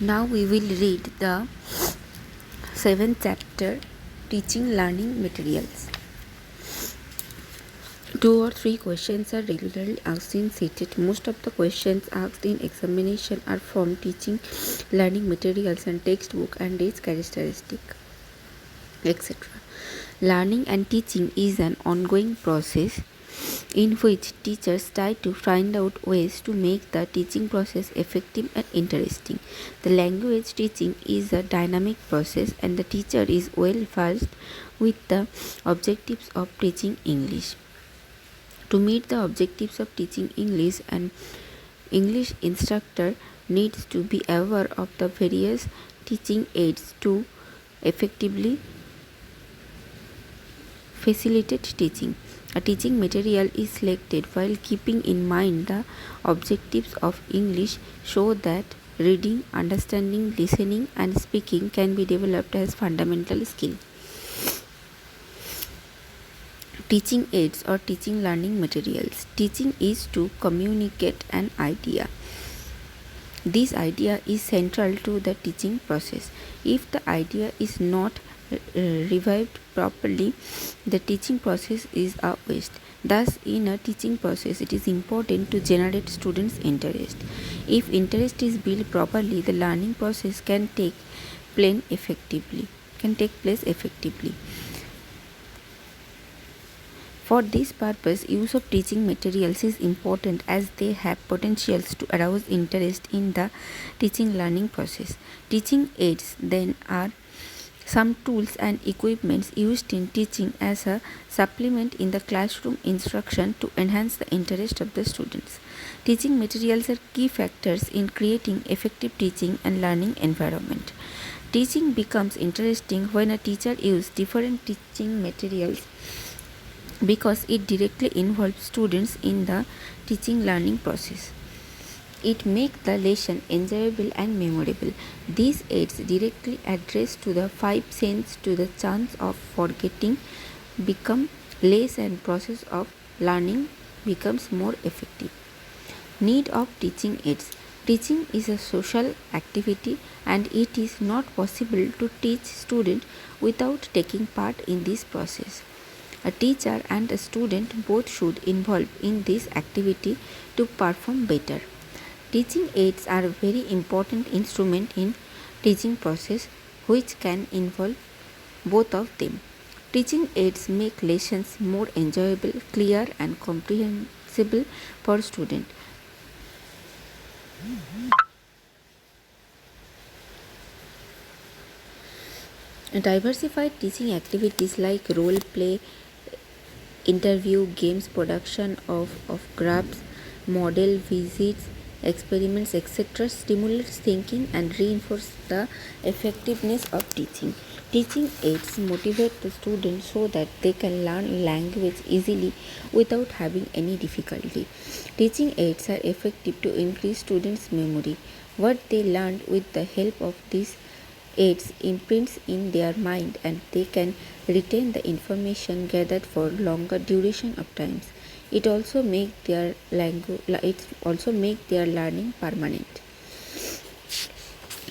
Now we will read the 7th chapter, Teaching Learning Materials. 2 or 3 questions are regularly asked in CTET. Most of the questions asked in examination are from teaching learning materials and textbook and its characteristic, etc. Learning and teaching is an ongoing process in which teachers try to find out ways to make the teaching process effective and interesting. The language teaching is a dynamic process and the teacher is well versed with the objectives of teaching English. To meet the objectives of teaching English, an English instructor needs to be aware of the various teaching aids to effectively facilitate teaching. A teaching material is selected while keeping in mind the objectives of English so that reading, understanding, listening and speaking can be developed as fundamental skill. Teaching aids or teaching learning materials. Teaching is to communicate an idea. This idea is central to the teaching process. If the idea is not revived properly, the teaching process is a waste. Thus, in a teaching process, it is important to generate students' interest. If interest is built properly, the learning process can take place effectively. For this purpose, use of teaching materials is important as they have potentials to arouse interest in the teaching learning process. Teaching aids then are some tools and equipments used in teaching as a supplement in the classroom instruction to enhance the interest of the students. Teaching materials are key factors in creating effective teaching and learning environment. Teaching becomes interesting when a teacher uses different teaching materials because it directly involves students in the teaching learning process. It makes the lesson enjoyable and memorable. These aids directly address to the 5 senses to the chance of forgetting become less and process of learning becomes more effective. Need of teaching aids. Teaching is a social activity and it is not possible to teach students without taking part in this process. A teacher and a student both should involve in this activity to perform better. Teaching aids are a very important instrument in teaching process which can involve both of them. Teaching aids make lessons more enjoyable, clear and comprehensible for students. Diversified teaching activities like role play, interview, games, production of crafts, model visits, experiments, etc. stimulates thinking and reinforce the effectiveness of teaching. Teaching aids motivate the students so that they can learn language easily without having any difficulty. Teaching aids are effective to increase students' memory. What they learned with the help of these aids imprints in their mind and they can retain the information gathered for longer duration of times. It also make their learning permanent.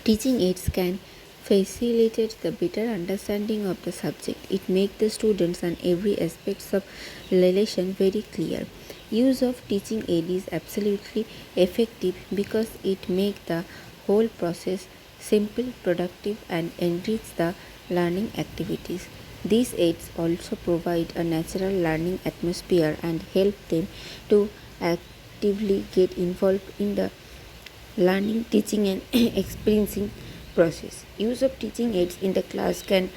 Teaching aids can facilitate the better understanding of the subject. It makes the students and every aspects of relation very clear. Use of teaching aid is absolutely effective because it makes the whole process simple, productive and enrich the learning activities. These aids also provide a natural learning atmosphere and help them to actively get involved in the learning, teaching and experiencing process. Use of teaching aids in the class can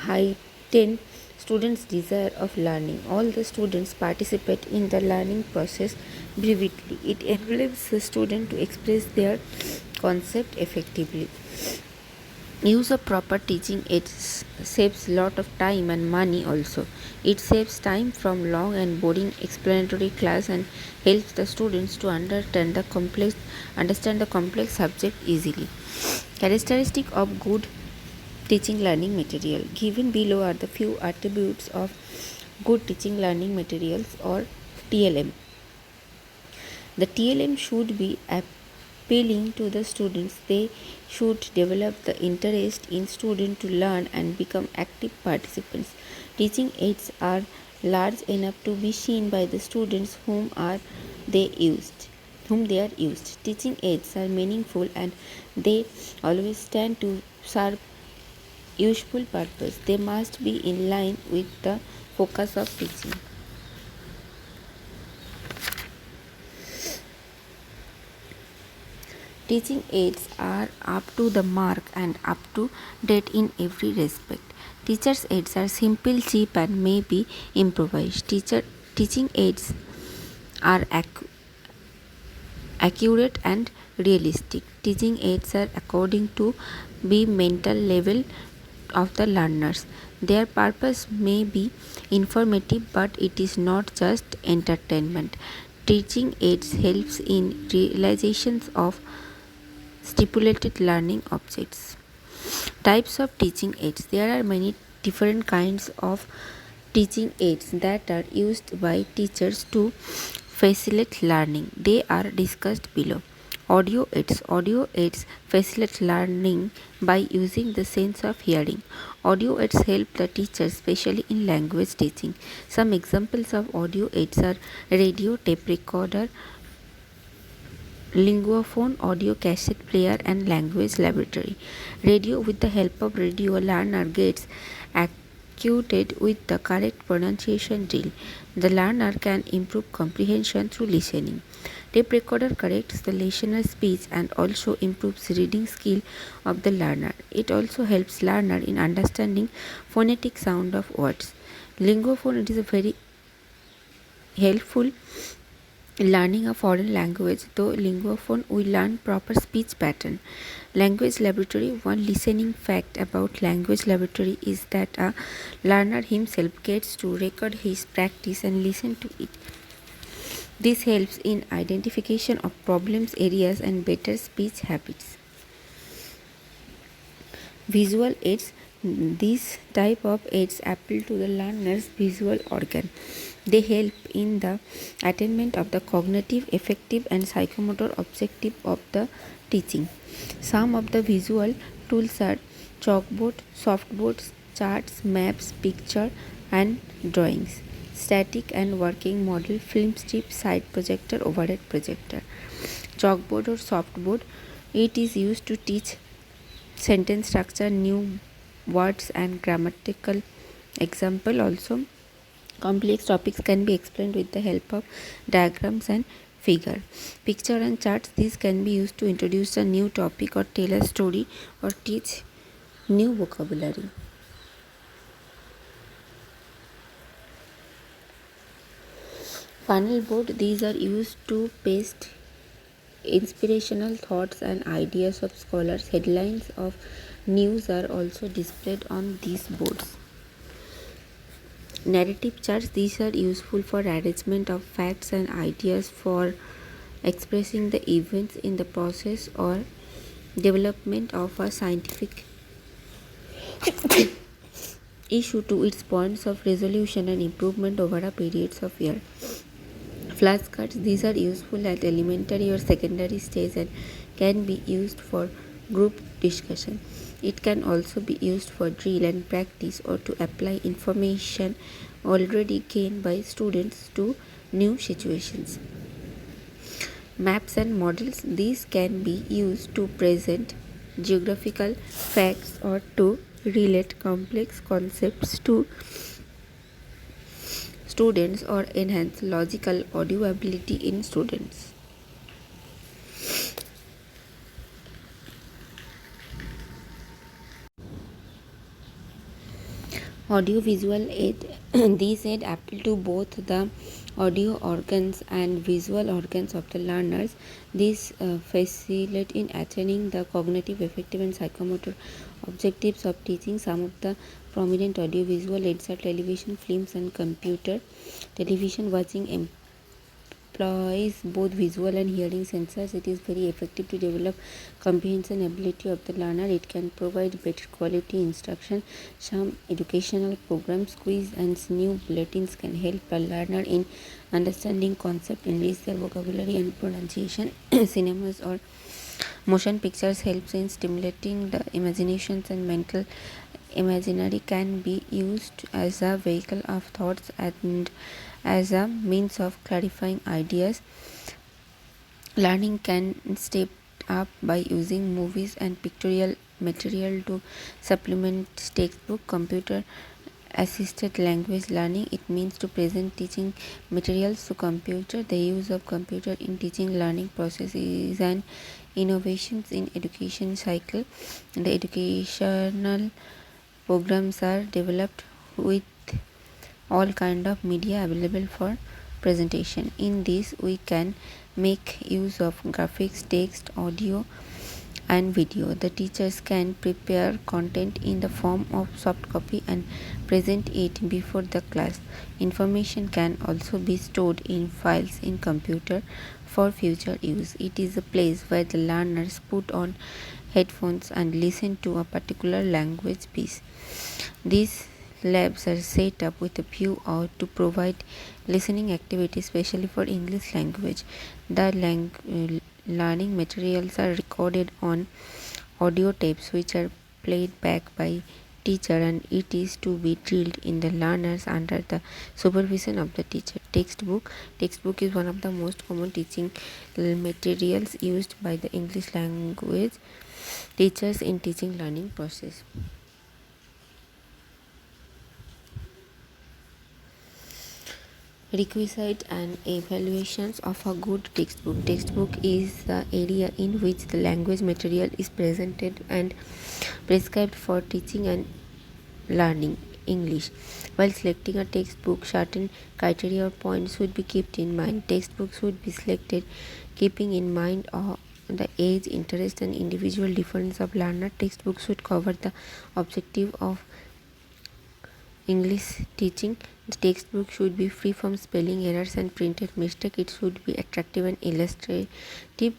heighten students' desire of learning. All the students participate in the learning process vividly. It enables the student to express their concept effectively. Use of proper teaching aids saves lot of time and money also. It saves time from long and boring explanatory class and helps the students to understand the complex subject easily. Characteristic of good teaching learning material. Given below are the few attributes of good teaching learning materials or TLM. The TLM should be appealing to the students. They should develop the interest in students to learn and become active participants. Teaching aids are large enough to be seen by the students they used whom they are used. Teaching aids are meaningful and they always stand to serve useful purpose. They must be in line with the focus of teaching. Teaching aids are up to the mark and up to date in every respect. Teachers' aids are simple, cheap, and may be improvised. Teaching aids are accurate and realistic. Teaching aids are according to the mental level of the learners. Their purpose may be informative, but it is not just entertainment. Teaching aids helps in realizations of stipulated learning objects. Types of teaching aids. There are many different kinds of teaching aids that are used by teachers to facilitate learning. They are discussed below. Audio aids. Audio aids facilitate learning by using the sense of hearing. Audio aids help the teacher, especially in language teaching. Some examples of audio aids are radio, tape recorder, linguaphone, audio cassette player, and language laboratory. Radio. With the help of radio, a learner gets acquainted with the correct pronunciation drill. The learner can improve comprehension through listening. Tape recorder corrects the listener's speech and also improves reading skill of the learner. It also helps learner in understanding phonetic sound of words. Linguaphone, it is a very helpful learning a foreign language. Though linguaphone, we learn proper speech pattern. Language laboratory. One listening fact about language laboratory is that a learner himself gets to record his practice and listen to it. This helps in identification of problems areas and better speech habits. Visual aids. These type of aids appeal to the learner's visual organ. They help in the attainment of the cognitive, affective, and psychomotor objective of the teaching. Some of the visual tools are chalkboard, softboards, charts, maps, picture, and drawings. Static and working model, film strip, side projector, overhead projector. Chalkboard or softboard, it is used to teach sentence structure, new words, and grammatical example. Also, complex topics can be explained with the help of diagrams and figure. Picture and charts, these can be used to introduce a new topic or tell a story or teach new vocabulary. Funnel board, these are used to paste inspirational thoughts and ideas of scholars. Headlines of news are also displayed on these boards. Narrative charts, these are useful for arrangement of facts and ideas, for expressing the events in the process or development of a scientific issue to its points of resolution and improvement over a periods of year. Flashcards, these are useful at elementary or secondary stage and can be used for group discussion. It can also be used for drill and practice or to apply information already gained by students to new situations. Maps and models, these can be used to present geographical facts or to relate complex concepts to students or enhance logical audio ability in students. Audio visual aid. These aid appeal to both the audio organs and visual organs of the learners. These facilitate in attaining the cognitive, affective, and psychomotor objectives of teaching. Some of the prominent audio visual aids are television, films, and computer. Television watching employs both visual and hearing sensors. It is very effective to develop comprehension ability of the learner. It can provide better quality instruction. Some educational programs, quiz and new bulletins can help a learner in understanding concept, enrich their vocabulary and pronunciation. Cinemas or motion pictures helps in stimulating the imaginations and mental imaginary can be used as a vehicle of thoughts and as a means of clarifying ideas. Learning can step up by using movies and pictorial material to supplement textbook. Computer assisted language learning, it means to present teaching materials to computer. The use of computer in teaching learning process is an innovations in education cycle. The educational programs are developed with all kind of media available for presentation. In this we can make use of graphics, text, audio and video. The teachers can prepare content in the form of soft copy and present it before the class. Information can also be stored in files in computer for future use. It is a place where the learners put on headphones and listen to a particular language piece. These labs are set up with a view to provide listening activities especially for English language. The learning materials are recorded on audio tapes which are played back by teacher, and it is to be drilled in the learners under the supervision of the teacher. Textbook is one of the most common teaching materials used by the English language teachers in teaching learning process. Requisite and evaluations of a good textbook. Textbook is the area in which the language material is presented and prescribed for teaching and learning English. While selecting a textbook, certain criteria or points should be kept in mind. Textbooks should be selected keeping in mind the age, interest and individual difference of learner. Textbooks should cover the objective of English teaching. The textbook should be free from spelling errors and printed mistake. It should be attractive and illustrative.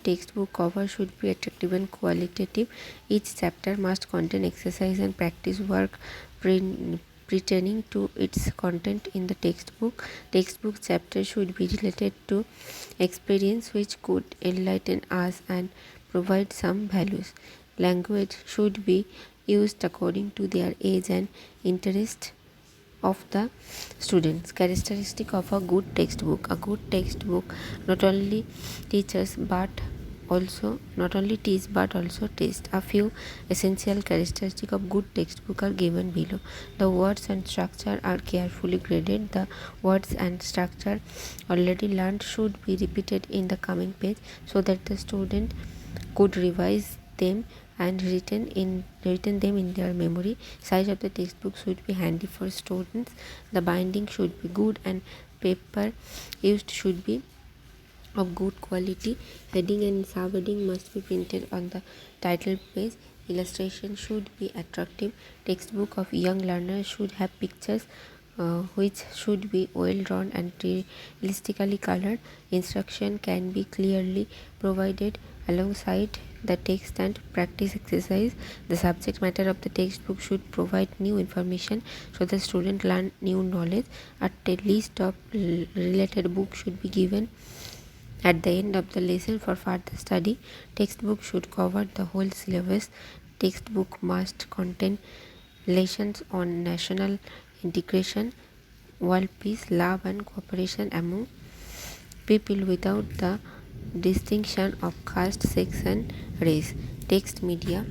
Textbook cover should be attractive and qualitative. Each chapter must contain exercise and practice work pertaining to its content in the textbook. Textbook chapter should be related to experience which could enlighten us and provide some values. Language should be used according to their age and interest of the students. Characteristic of a good textbook. A good textbook not only teaches but not only teach but also test. A few essential characteristics of good textbook are given below. The words and structure are carefully graded. The words and structure already learned should be repeated in the coming page so that the student could revise them and written them in their memory. Size of the textbook should be handy for students. The binding should be good and paper used should be of good quality. Heading and subheading must be printed on the title page. Illustration should be attractive. Textbook of young learners should have pictures which should be well drawn and realistically colored. Instruction can be clearly provided alongside the text and practice exercise. The subject matter of the textbook should provide new information so the student learn new knowledge. A list of related books should be given at the end of the lesson for further study. Textbook should cover the whole syllabus. Textbook must contain lessons on national integration, world peace, love and cooperation among people without the distinction of caste, sex and race. Text media.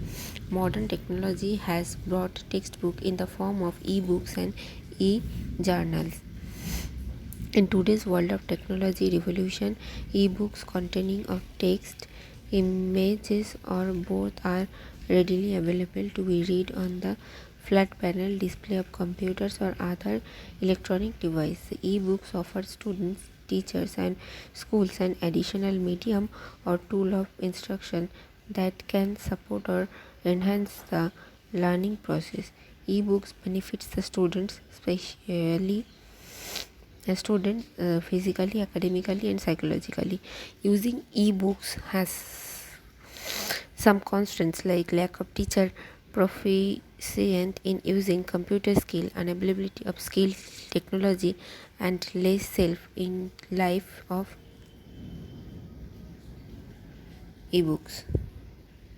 Modern technology has brought textbook in the form of e-books and e-journals. In today's world of technology revolution, e-books containing of text, images or both are readily available to be read on the flat panel display of computers or other electronic devices. E-books offer students, teachers and schools an additional medium or tool of instruction that can support or enhance the learning process. E-books benefits the students especially a student physically, academically, and psychologically. Using e-books has some constraints like lack of teacher proficient in using computer skill, unavailability of skilled technology, and less self in life of ebooks.